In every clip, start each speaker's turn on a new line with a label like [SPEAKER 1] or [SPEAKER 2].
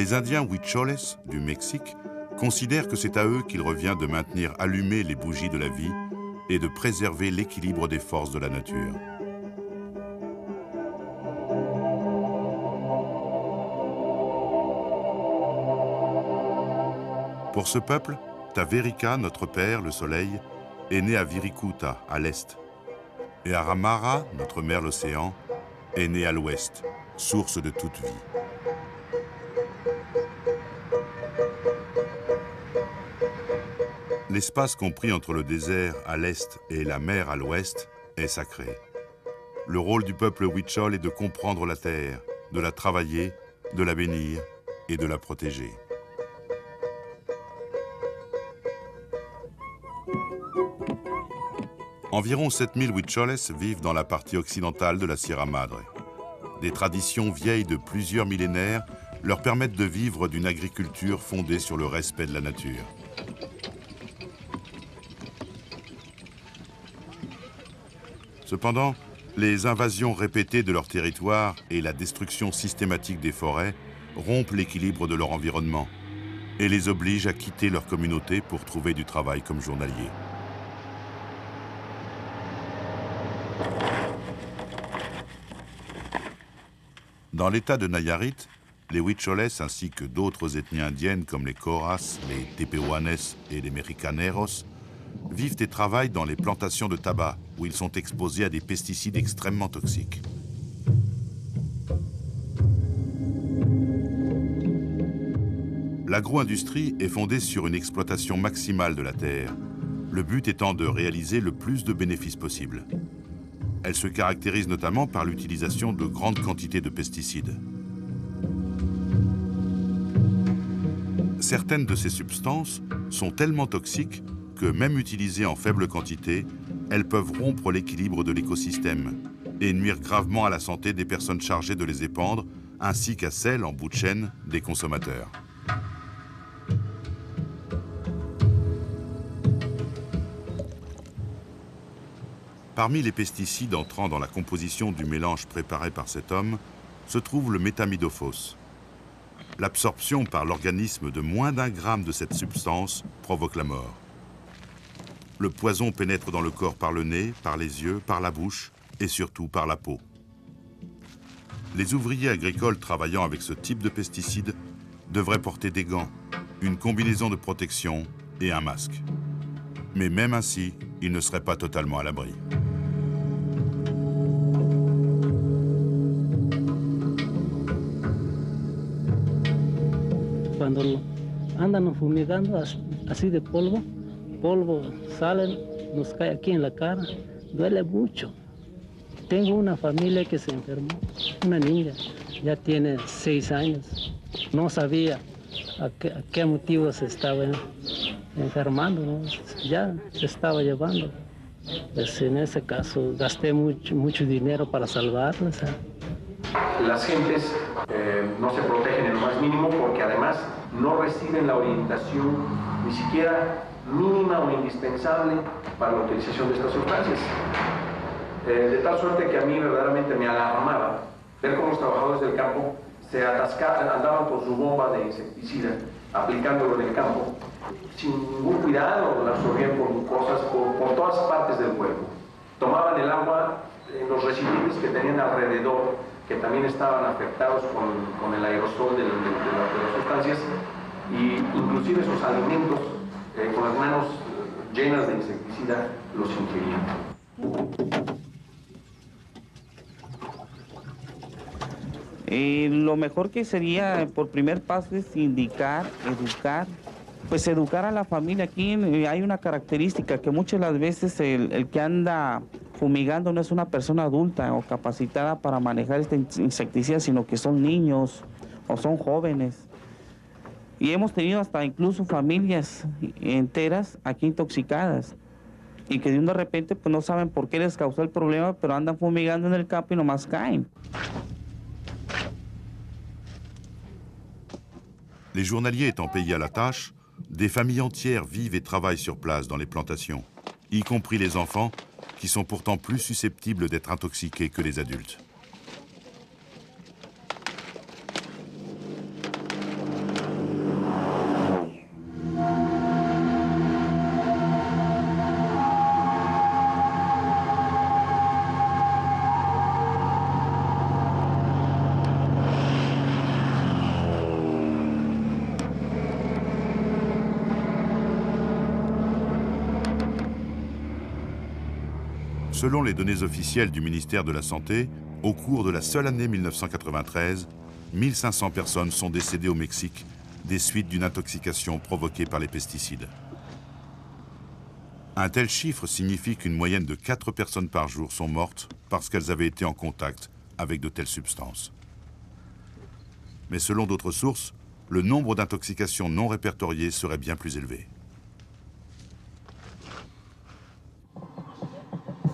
[SPEAKER 1] Les Indiens Huicholes du Mexique considèrent que c'est à eux qu'il revient de maintenir allumées les bougies de la vie et de préserver l'équilibre des forces de la nature. Pour ce peuple, Taverika, notre père, le soleil, est né à Virikuta, à l'est. Et Aramara, notre mère, l'océan, est né à l'ouest, source de toute vie. L'espace compris entre le désert à l'est et la mer à l'ouest est sacré. Le rôle du peuple Huichol est de comprendre la terre, de la travailler, de la bénir et de la protéger. Environ 7000 Huicholes vivent dans la partie occidentale de la Sierra Madre. Des traditions vieilles de plusieurs millénaires leur permettent de vivre d'une agriculture fondée sur le respect de la nature. Cependant, les invasions répétées de leur territoire et la destruction systématique des forêts rompent l'équilibre de leur environnement et les obligent à quitter leur communauté pour trouver du travail comme journaliers. Dans l'état de Nayarit, les Huicholes ainsi que d'autres ethnies indiennes comme les Coras, les Tepehuanes et les Mexicaneros vivent et travaillent dans les plantations de tabac où ils sont exposés à des pesticides extrêmement toxiques. L'agro-industrie est fondée sur une exploitation maximale de la terre, le but étant de réaliser le plus de bénéfices possible. Elle se caractérise notamment par l'utilisation de grandes quantités de pesticides. Certaines de ces substances sont tellement toxiques que, même utilisées en faible quantité, elles peuvent rompre l'équilibre de l'écosystème et nuire gravement à la santé des personnes chargées de les épandre, ainsi qu'à celle, en bout de chaîne, des consommateurs. Parmi les pesticides entrant dans la composition du mélange préparé par cet homme, se trouve le méthamidophos. L'absorption par l'organisme de moins d'1 gramme de cette substance provoque la mort. Le poison pénètre dans le corps par le nez, par les yeux, par la bouche et surtout par la peau. Les ouvriers agricoles travaillant avec ce type de pesticide devraient porter des gants, une combinaison de protection et un masque. Mais même ainsi, ils ne seraient pas totalement à l'abri.
[SPEAKER 2] Cuando andan fumigando así de polvo sale, nos cae aquí en la cara, duele mucho. Tengo una familia que se enfermó, una niña, ya tiene 6 años, no sabía a qué motivo se estaba enfermando, ¿no? Ya se estaba llevando. Pues en ese caso gasté mucho dinero para salvarla.
[SPEAKER 3] Las gentes no se protegen en lo más mínimo porque además no reciben la orientación ni siquiera mínima o indispensable para la utilización de estas sustancias. De tal suerte que a mí verdaderamente me alarmaba ver cómo los trabajadores del campo se atascaban, andaban con su bomba de insecticida, aplicándolo en el campo, sin ningún cuidado, la absorbían por todas partes del cuerpo. Tomaban el agua en los recipientes que tenían alrededor, que también estaban afectados con el aerosol de las sustancias, y inclusive esos alimentos con las manos llenas de insecticida los ingerían.
[SPEAKER 4] Lo mejor que sería, por primer paso, es indicar, educar a la familia. Aquí hay una característica que muchas de las veces el que anda fumigando no es una persona adulta o capacitada para manejar este insecticida, sino que son niños o son jóvenes. Y hemos tenido hasta incluso familias enteras aquí intoxicadas y que de repente pues no saben por qué les causó el problema, pero andan fumigando en el campo y nomás caen.
[SPEAKER 1] Les journaliers étant payés à la tâche, des familles entières vivent et travaillent sur place dans les plantations, y compris les enfants, qui sont pourtant plus susceptibles d'être intoxiqués que les adultes. Selon les données officielles du ministère de la Santé, au cours de la seule année 1993, 1500 personnes sont décédées au Mexique des suites d'une intoxication provoquée par les pesticides. Un tel chiffre signifie qu'une moyenne de 4 personnes par jour sont mortes parce qu'elles avaient été en contact avec de telles substances. Mais selon d'autres sources, le nombre d'intoxications non répertoriées serait bien plus élevé.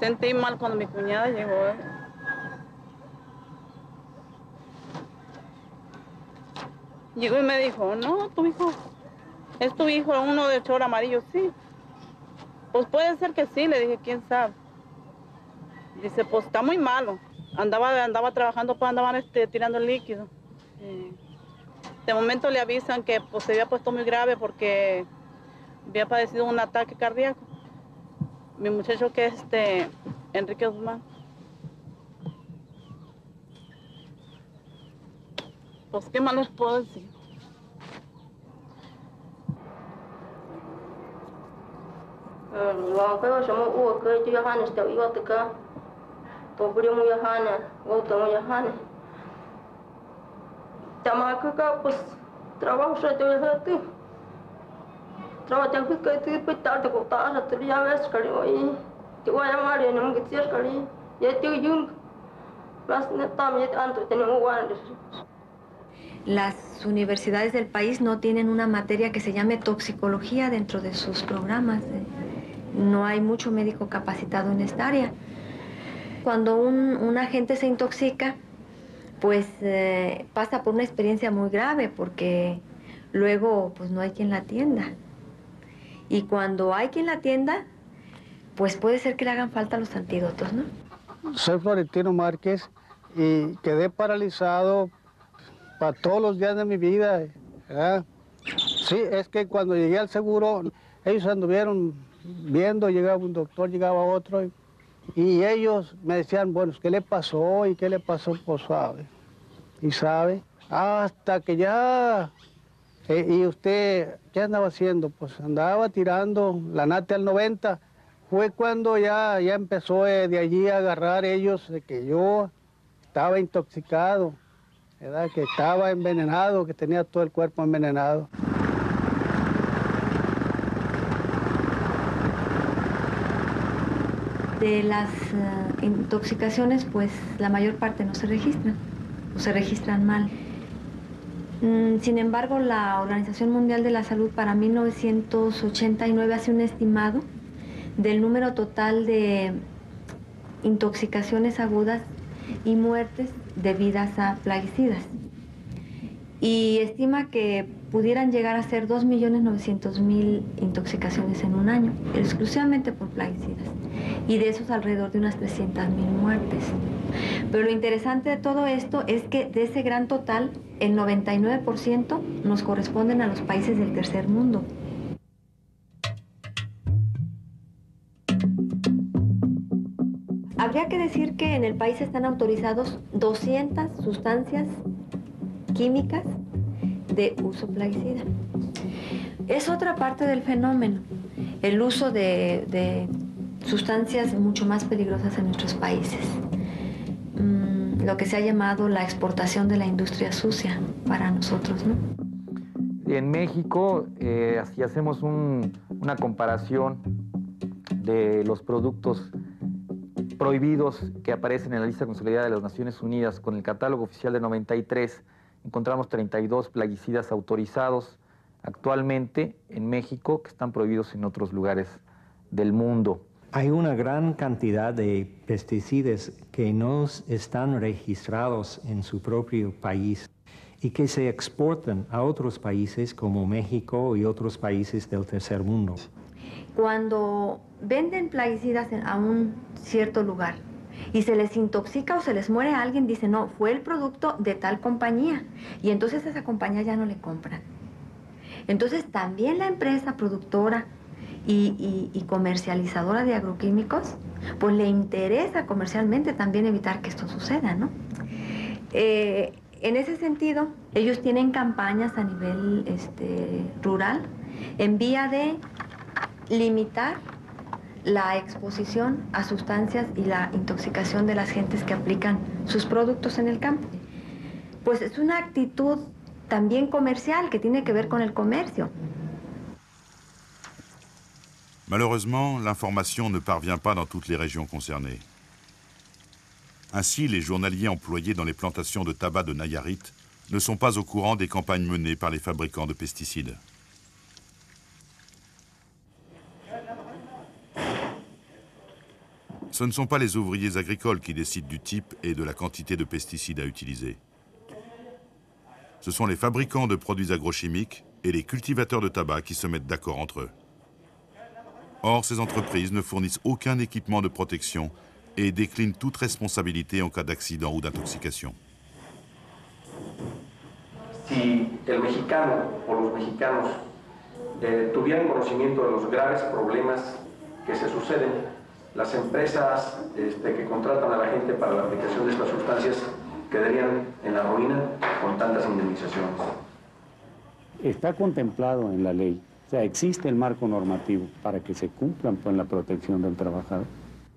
[SPEAKER 5] Sentí mal cuando mi cuñada llegó. Llegó y me dijo, no, tu hijo, es tu hijo, uno de chor amarillo, sí. Pues puede ser que sí, le dije, quién sabe. Dice, pues está muy malo. Andaba trabajando, pues andaban tirando el líquido. De momento le avisan que pues, se había puesto muy grave porque había padecido un ataque cardíaco. Mi muchacho que es Enrique Guzmán. Pues qué más les puedo decir.
[SPEAKER 6] Pues trabajo
[SPEAKER 7] Las universidades del país no tienen una materia que se llame toxicología dentro de sus programas. No hay mucho médico capacitado en esta área. Cuando un agente se intoxica, pues pasa por una experiencia muy grave porque luego pues no hay quien la atienda. Y cuando hay quien la atienda, pues puede ser que le hagan falta los antídotos, ¿no?
[SPEAKER 8] Soy Florentino Márquez y quedé paralizado para todos los días de mi vida. ¿Verdad? Sí, es que cuando llegué al seguro, ellos anduvieron viendo, llegaba un doctor, llegaba otro, y ellos me decían, bueno, ¿qué le pasó? ¿Y qué le pasó? Pues sabe. Y sabe, hasta que ya... ¿Y usted qué andaba haciendo? Pues andaba tirando la nate al 90. Fue cuando ya empezó de allí a agarrar ellos de que yo estaba intoxicado, ¿verdad? Que estaba envenenado, que tenía todo el cuerpo envenenado.
[SPEAKER 7] De las intoxicaciones, pues la mayor parte no se registran, o se registran mal. Sin embargo, la Organización Mundial de la Salud para 1989 hace un estimado del número total de intoxicaciones agudas y muertes debidas a plaguicidas. Y estima que pudieran llegar a ser 2.900.000 intoxicaciones en un año, exclusivamente por plaguicidas. Y de esos alrededor de unas 300.000 muertes. Pero lo interesante de todo esto es que de ese gran total, el 99% nos corresponden a los países del tercer mundo. Habría que decir que en el país están autorizados 200 sustancias químicas de uso plaguicida. Es otra parte del fenómeno, el uso de sustancias mucho más peligrosas en nuestros países. Lo que se ha llamado la exportación de la industria sucia para nosotros, ¿no?
[SPEAKER 9] En México, si hacemos una comparación de los productos prohibidos que aparecen en la lista consolidada de las Naciones Unidas con el catálogo oficial de 93, encontramos 32 plaguicidas autorizados actualmente en México que están prohibidos en otros lugares del mundo.
[SPEAKER 10] Hay una gran cantidad de pesticidas que no están registrados en su propio país y que se exportan a otros países como México y otros países del tercer mundo.
[SPEAKER 7] Cuando venden plaguicidas a un cierto lugar y se les intoxica o se les muere a alguien, dicen, no, fue el producto de tal compañía, y entonces a esa compañía ya no le compran. Entonces también la empresa productora y comercializadora de agroquímicos, pues le interesa comercialmente también evitar que esto suceda, ¿no? En ese sentido, ellos tienen campañas a nivel rural en vía de limitar la exposición a sustancias y la intoxicación de las gentes que aplican sus productos en el campo. Pues es una actitud también comercial que tiene que ver con el comercio.
[SPEAKER 1] Malheureusement, l'information ne parvient pas dans toutes les régions concernées. Ainsi, les journaliers employés dans les plantations de tabac de Nayarit ne sont pas au courant des campagnes menées par les fabricants de pesticides. Ce ne sont pas les ouvriers agricoles qui décident du type et de la quantité de pesticides à utiliser. Ce sont les fabricants de produits agrochimiques et les cultivateurs de tabac qui se mettent d'accord entre eux. Or, ces entreprises ne fournissent aucun équipement de protection et déclinent toute responsabilité en cas d'accident ou d'intoxication.
[SPEAKER 3] Si el mexicano o los mexicanos tuvieran conocimiento de los graves problemas que se suceden, las empresas que contratan a la gente para la aplicación de estas sustancias quedarían en la ruina con tantas indemnizaciones.
[SPEAKER 11] Está contemplado en la ley, o sea, existe el marco normativo para que se cumplan con la protección del trabajador.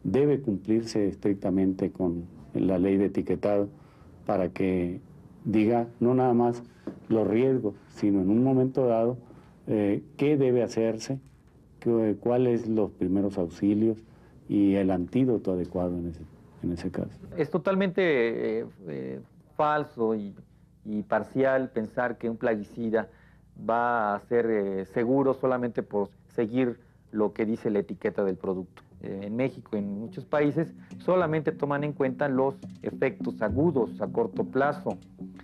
[SPEAKER 11] Debe cumplirse estrictamente con la ley de etiquetado para que diga no nada más los riesgos, sino en un momento dado qué debe hacerse, cuáles los primeros auxilios y el antídoto adecuado en ese caso.
[SPEAKER 9] Es totalmente falso y parcial pensar que un plaguicida va a ser seguro solamente por seguir lo que dice la etiqueta del producto. En México y en muchos países solamente toman en cuenta los efectos agudos a corto plazo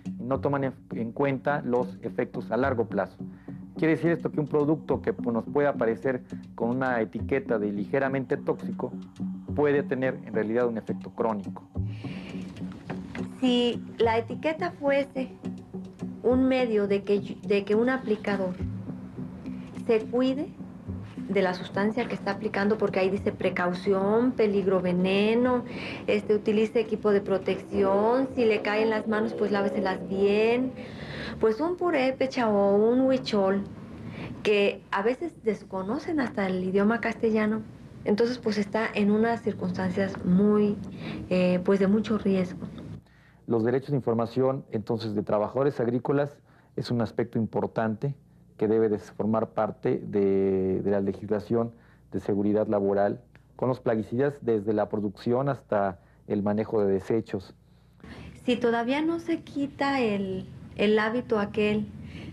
[SPEAKER 9] y no toman en cuenta los efectos a largo plazo. Quiere decir esto que un producto que nos pueda aparecer con una etiqueta de ligeramente tóxico puede tener en realidad un efecto crónico.
[SPEAKER 7] Si la etiqueta fuese un medio de que un aplicador se cuide de la sustancia que está aplicando, porque ahí dice precaución, peligro, veneno, utilice equipo de protección, si le caen las manos, pues láveselas bien. Pues un purépecha o un huichol, que a veces desconocen hasta el idioma castellano, entonces pues está en unas circunstancias muy, pues de mucho riesgo.
[SPEAKER 9] Los derechos de información, entonces, de trabajadores agrícolas es un aspecto importante que debe de formar parte de la legislación de seguridad laboral, con los plaguicidas desde la producción hasta el manejo de desechos.
[SPEAKER 7] Si todavía no se quita el hábito aquel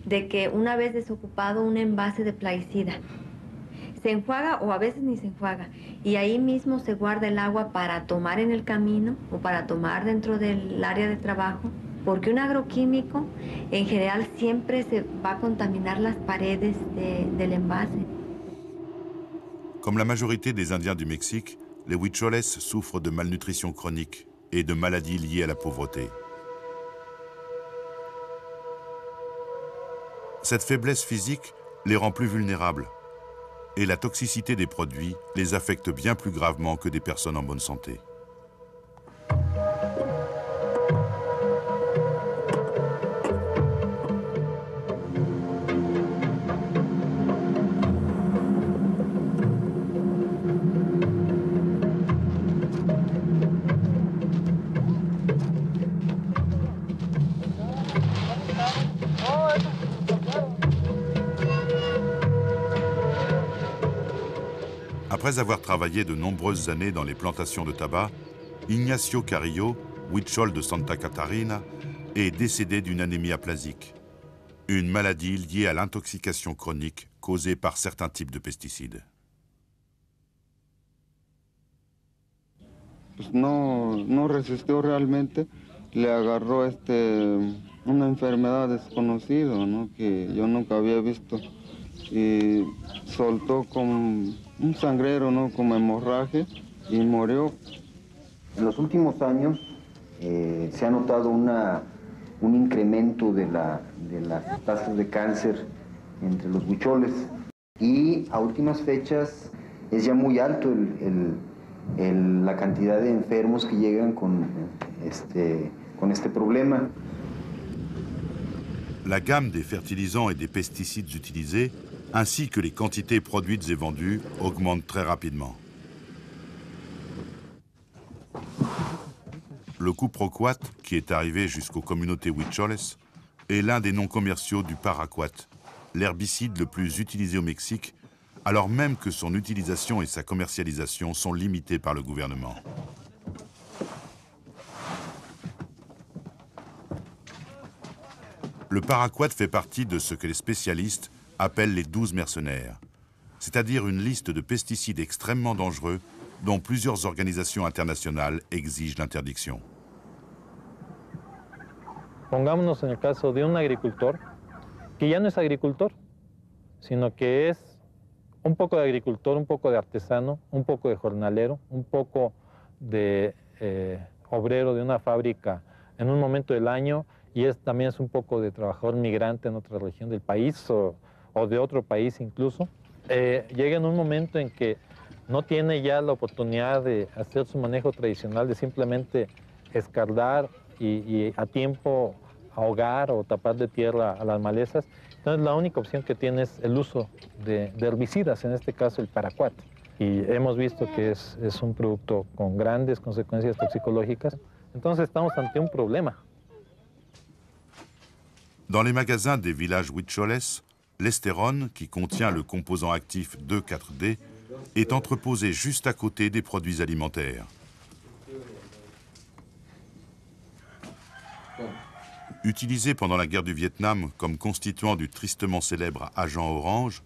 [SPEAKER 7] de que una vez desocupado un envase de plaguicida, se enjuaga o a veces ni se enjuaga, y ahí mismo se guarda el agua para tomar en el camino o para tomar dentro del área de trabajo, porque un agroquímico en general siempre se va a contaminar las paredes del envase.
[SPEAKER 1] Comme la majorité des Indiens du Mexique, les huicholes souffrent de malnutrition chronique et de maladies liées à la pauvreté. Cette faiblesse physique les rend plus vulnérables, et la toxicité des produits les affecte bien plus gravement que des personnes en bonne santé. Après avoir travaillé de nombreuses années dans les plantations de tabac, Ignacio Carrillo, huichol de Santa Catarina, est décédé d'une anémie aplasique, une maladie liée à l'intoxication chronique causée par certains types de pesticides.
[SPEAKER 12] Pues no resistió realmente, le agarró una enfermedad desconocida, ¿no? Que yo nunca había visto, y soltó como un sangrero, ¿no? Como hemorragia, y murió.
[SPEAKER 13] En los últimos años se ha notado un incremento de las tasas de cáncer entre los huicholes, y a últimas fechas es ya muy alto la cantidad de enfermos que llegan con este problema.
[SPEAKER 1] La gamme des fertilisants et des pesticides utilisés, ainsi que les quantités produites et vendues, augmentent très rapidement. le cuproquat, qui est arrivé jusqu'aux communautés huicholes, est l'un des noms commerciaux du paraquat, l'herbicide le plus utilisé au Mexique, alors même que son utilisation et sa commercialisation sont limitées par le gouvernement. Le paraquat fait partie de ce que les spécialistes appellent les 12 mercenaires, c'est-à-dire une liste de pesticides extrêmement dangereux dont plusieurs organisations internationales exigent l'interdiction.
[SPEAKER 14] Pongámonos en el caso de un agricultor que ya no es agricultor, sino que es un poco de agricultor, un poco de artesano, un poco de jornalero, un poco de obrero de una fábrica en un momento del año y también es un poco de trabajador migrante en otra región del país o de otro país incluso. Llega en un momento en que no tiene ya la oportunidad de hacer su manejo tradicional, de simplemente escardar y a tiempo ahogar o tapar de tierra a las malezas. Entonces la única opción que tiene es el uso de herbicidas, en este caso el paraquat. Y hemos visto que es un producto con grandes consecuencias toxicológicas. Entonces estamos ante un problema.
[SPEAKER 1] Dans les magasins des villages huicholes, l'estérone, qui contient le composant actif 2,4-D, est entreposé juste à côté des produits alimentaires. Utilisé pendant la guerre du Vietnam comme constituant du tristement célèbre agent orange,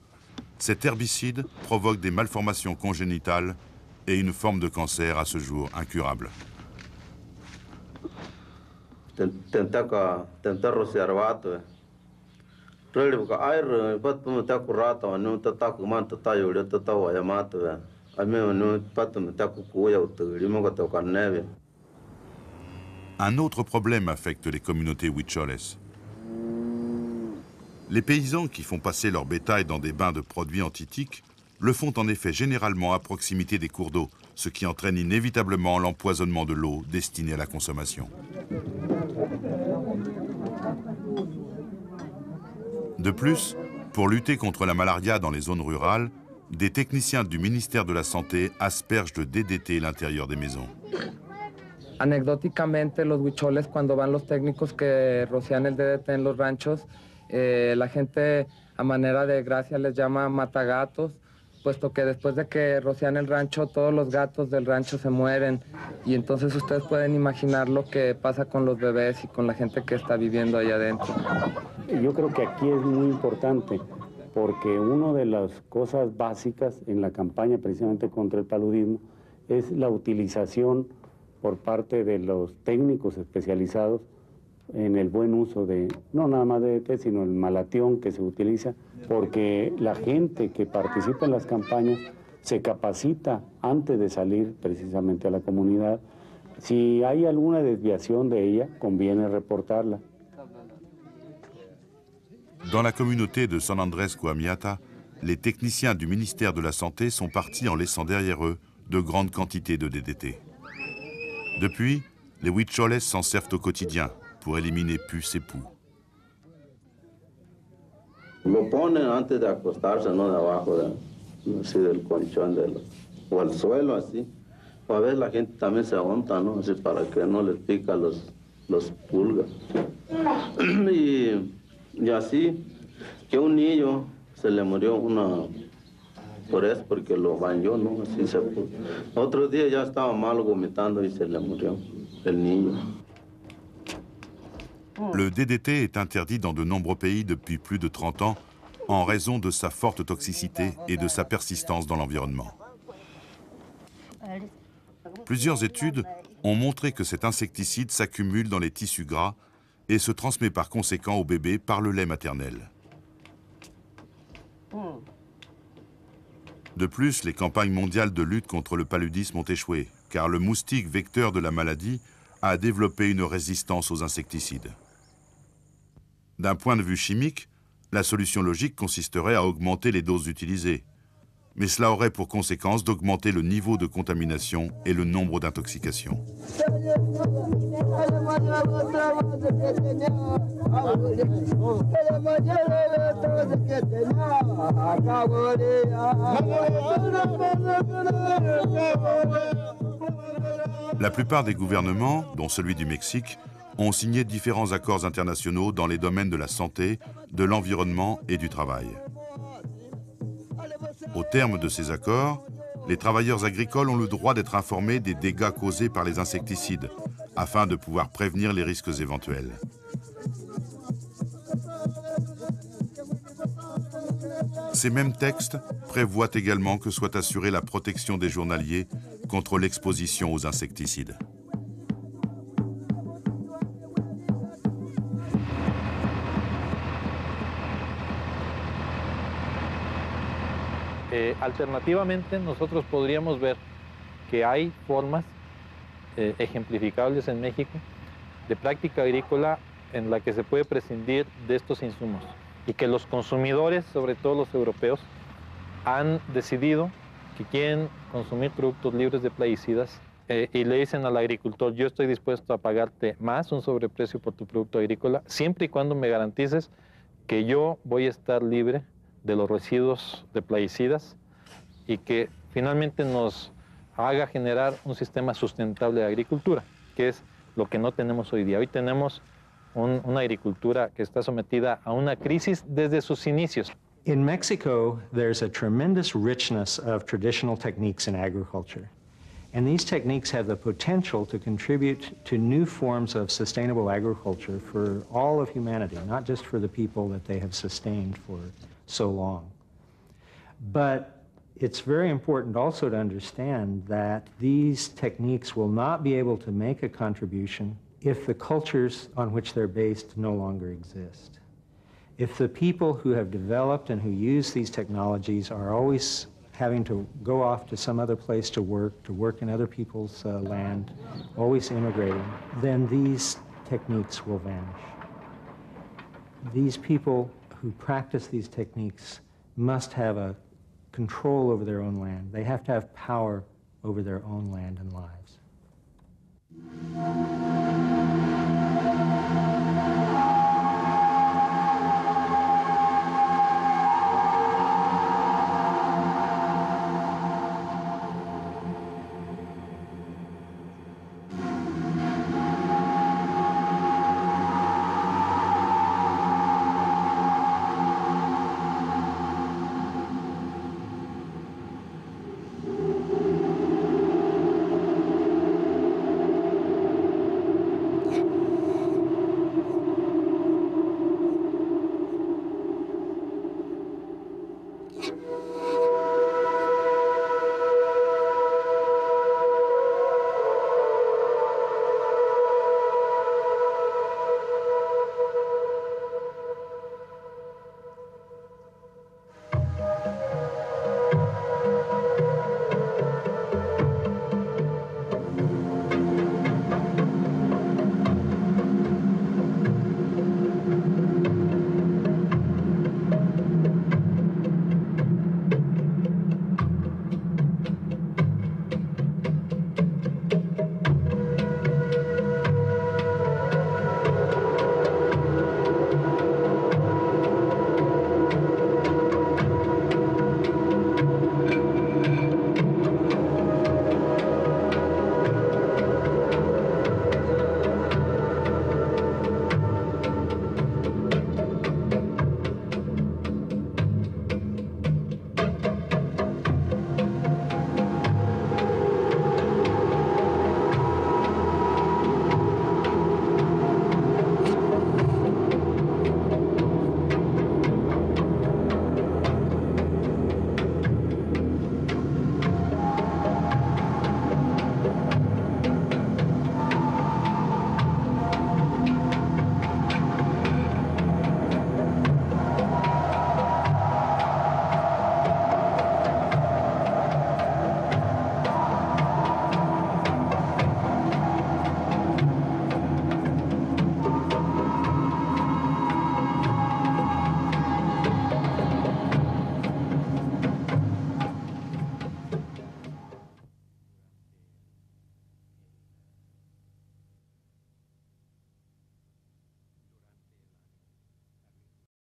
[SPEAKER 1] cet herbicide provoque des malformations congénitales et une forme de cancer à ce jour incurable. Un autre problème affecte les communautés huicholes. Les paysans qui font passer leur bétail dans des bains de produits antitiques le font en effet généralement à proximité des cours d'eau, ce qui entraîne inévitablement l'empoisonnement de l'eau destinée à la consommation. De plus, pour lutter contre la malaria dans les zones rurales, des techniciens du ministère de la Santé aspergent de DDT l'intérieur des maisons.
[SPEAKER 15] Anecdóticamente, los huicholes, cuando van los técnicos que rocian el DDT en los ranchos, la gente a manera de gracia les llama matagatos, puesto que después de que rocian el rancho, todos los gatos del rancho se mueren. Y entonces ustedes pueden imaginar lo que pasa con los bebés y con la gente que está viviendo allá adentro.
[SPEAKER 11] Yo creo que aquí es muy importante, porque una de las cosas básicas en la campaña precisamente contra el paludismo es la utilización por parte de los técnicos especializados en el buen uso de, no nada más de DDT, sino el malatión que se utiliza, porque la gente que participa en las campañas se capacita antes de salir precisamente a la comunidad. Si hay alguna desviación de ella, conviene reportarla.
[SPEAKER 1] Dans la communauté de San Andrés Guamiata, les techniciens du ministère de la Santé sont partis en laissant derrière eux de grandes quantités de DDT. Depuis, les huicholes s'en servent au quotidien pour éliminer puces et poux.
[SPEAKER 16] Lo ponen antes de acostarse, no debajo así del colchón o al suelo así. O a veces la gente también se unta, ¿no? Así para que no les pica los pulgas. Y así que un niño se le murió por eso, porque lo bañó, ¿no? Así se puso. Otro día ya estaba mal vomitando y se le murió el niño.
[SPEAKER 1] Le DDT est interdit dans de nombreux pays depuis plus de 30 ans en raison de sa forte toxicité et de sa persistance dans l'environnement. Plusieurs études ont montré que cet insecticide s'accumule dans les tissus gras et se transmet par conséquent au bébé par le lait maternel. De plus, les campagnes mondiales de lutte contre le paludisme ont échoué, car le moustique vecteur de la maladie a développé une résistance aux insecticides. D'un point de vue chimique, la solution logique consisterait à augmenter les doses utilisées. Mais cela aurait pour conséquence d'augmenter le niveau de contamination et le nombre d'intoxications. La plupart des gouvernements, dont celui du Mexique, ont signé différents accords internationaux dans les domaines de la santé, de l'environnement et du travail. Au terme de ces accords, les travailleurs agricoles ont le droit d'être informés des dégâts causés par les insecticides, afin de pouvoir prévenir les risques éventuels. Ces mêmes textes prévoient également que soit assurée la protection des journaliers contre l'exposition aux insecticides.
[SPEAKER 14] Alternativamente, nosotros podríamos ver que hay formas ejemplificables en México de práctica agrícola en la que se puede prescindir de estos insumos y que los consumidores, sobre todo los europeos, han decidido que quieren consumir productos libres de plaguicidas y le dicen al agricultor: yo estoy dispuesto a pagarte más, un sobreprecio por tu producto agrícola, siempre y cuando me garantices que yo voy a estar libre de los residuos de plaguicidas y que finalmente nos haga generar un sistema sustentable de agricultura, que es lo que no tenemos hoy día. Hoy tenemos una agricultura que está sometida a una crisis desde sus inicios.
[SPEAKER 10] In Mexico, there's a tremendous richness of traditional techniques in agriculture. And these techniques have the potential to contribute to new forms of sustainable agriculture for all of humanity, not just for the people that they have sustained for so long. But it's very important also to understand that these techniques will not be able to make a contribution if the cultures on which they're based no longer exist. If the people who have developed and who use these technologies are always having to go off to some other place to work in other people's land, always immigrating, then these techniques will vanish. These people who practice these techniques must have a control over their own land. They have to have power over their own land and lives.